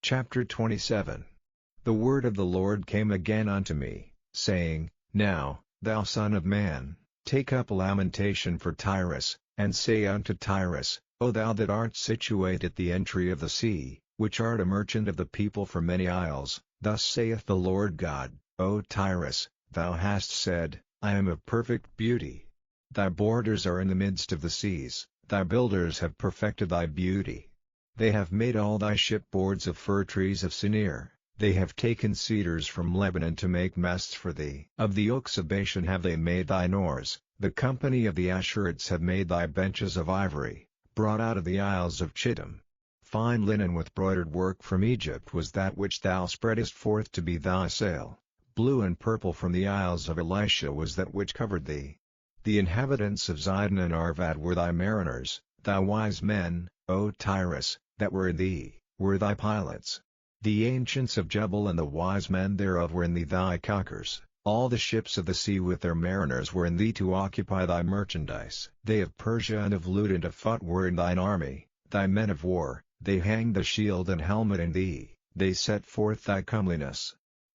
Chapter 27. The word of the Lord came again unto me, saying, Now, thou son of man, take up a lamentation for Tyrus, and say unto Tyrus, O thou that art situate at the entry of the sea, which art a merchant of the people for many isles, thus saith the Lord God, O Tyrus, thou hast said, I am of perfect beauty. Thy borders are in the midst of the seas, thy builders have perfected thy beauty. They have made all thy shipboards of fir trees of Sinir, they have taken cedars from Lebanon to make masts for thee. Of the oaks of Bashan have they made thine oars, the company of the Ashurites have made thy benches of ivory, brought out of the isles of Chittim. Fine linen with broidered work from Egypt was that which thou spreadest forth to be thy sail, blue and purple from the isles of Elisha was that which covered thee. The inhabitants of Zidon and Arvad were thy mariners, thy wise men, O Tyrus, that were in thee, were thy pilots. The ancients of Jebel and the wise men thereof were in thee thy calkers, all the ships of the sea with their mariners were in thee to occupy thy merchandise. They of Persia and of Lud and of Phut were in thine army, thy men of war, they hanged the shield and helmet in thee, they set forth thy comeliness.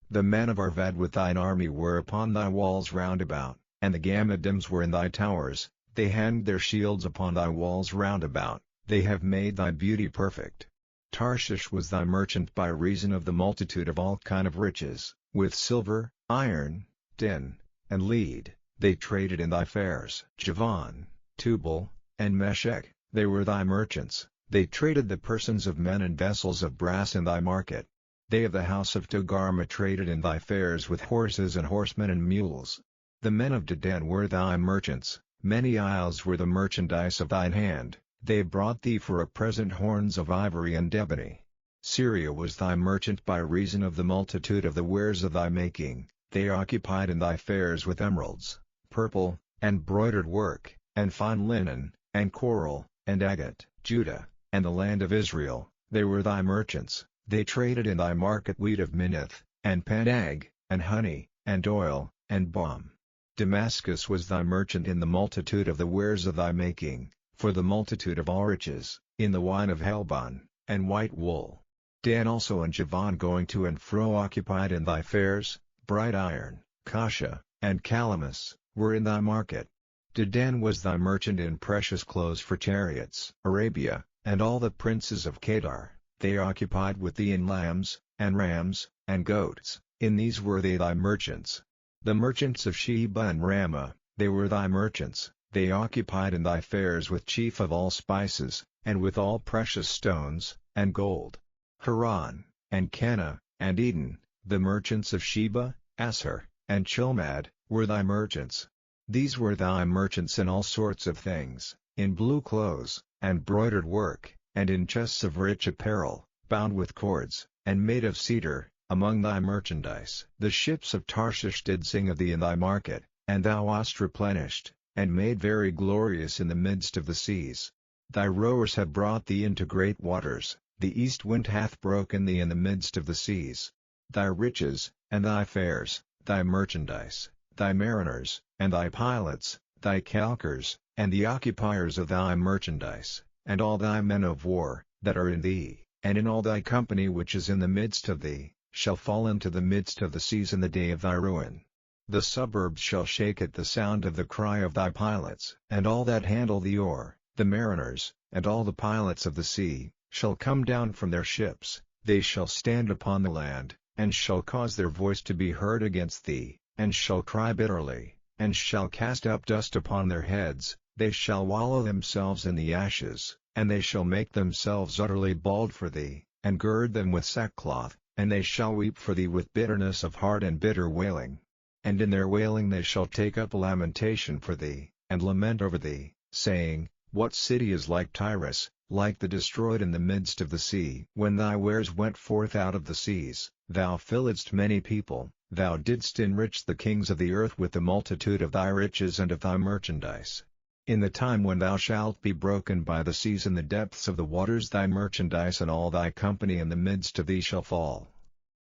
The men of Arvad with thine army were upon thy walls round about, and the Gammadims were in thy towers, they hanged their shields upon thy walls round about, they have made thy beauty perfect. Tarshish was thy merchant by reason of the multitude of all kind of riches, with silver, iron, tin, and lead, they traded in thy fairs. Javan, Tubal, and Meshech, they were thy merchants, they traded the persons of men and vessels of brass in thy market. They of the house of Togarmah traded in thy fairs with horses and horsemen and mules. The men of Dedan were thy merchants, many isles were the merchandise of thine hand, they brought thee for a present horns of ivory and ebony. Syria was thy merchant by reason of the multitude of the wares of thy making, they occupied in thy fairs with emeralds, purple, and broidered work, and fine linen, and coral, and agate. Judah, and the land of Israel, they were thy merchants, they traded in thy market wheat of Minnith, and Panag, and honey, and oil, and balm. Damascus was thy merchant in the multitude of the wares of thy making, for the multitude of all riches, in the wine of Helbon, and white wool. Dan also and Javan going to and fro occupied in thy fairs, bright iron, Kasha, and Calamus, were in thy market. Dedan was thy merchant in precious clothes for chariots. Arabia, and all the princes of Kedar, they occupied with thee in lambs, and rams, and goats, in these were they thy merchants. The merchants of Sheba and Ramah, they were thy merchants, they occupied in thy fairs with chief of all spices, and with all precious stones, and gold. Haran, and Cana, and Eden, the merchants of Sheba, Asher, and Chilmad, were thy merchants. These were thy merchants in all sorts of things, in blue clothes, and broidered work, and in chests of rich apparel, bound with cords, and made of cedar, among thy merchandise. The ships of Tarshish did sing of thee in thy market, and thou wast replenished, and made very glorious in the midst of the seas. Thy rowers have brought thee into great waters, the east wind hath broken thee in the midst of the seas. Thy riches, and thy fairs, thy merchandise, thy mariners, and thy pilots, thy calkers, and the occupiers of thy merchandise, and all thy men of war, that are in thee, and in all thy company which is in the midst of thee, shall fall into the midst of the seas in the day of thy ruin. The suburbs shall shake at the sound of the cry of thy pilots. And all that handle the oar, the mariners, and all the pilots of the sea, shall come down from their ships, they shall stand upon the land, and shall cause their voice to be heard against thee, and shall cry bitterly, and shall cast up dust upon their heads, they shall wallow themselves in the ashes, and they shall make themselves utterly bald for thee, and gird them with sackcloth, and they shall weep for thee with bitterness of heart and bitter wailing. And in their wailing they shall take up a lamentation for thee, and lament over thee, saying, What city is like Tyrus, like the destroyed in the midst of the sea? When thy wares went forth out of the seas, thou filledst many people, thou didst enrich the kings of the earth with the multitude of thy riches and of thy merchandise. In the time when thou shalt be broken by the seas in the depths of the waters, thy merchandise and all thy company in the midst of thee shall fall.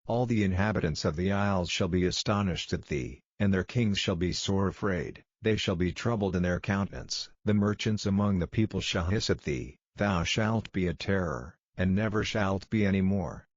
All the inhabitants of the isles shall be astonished at thee, and their kings shall be sore afraid, they shall be troubled in their countenance. The merchants among the people shall hiss at thee, thou shalt be a terror, and never shalt be any more.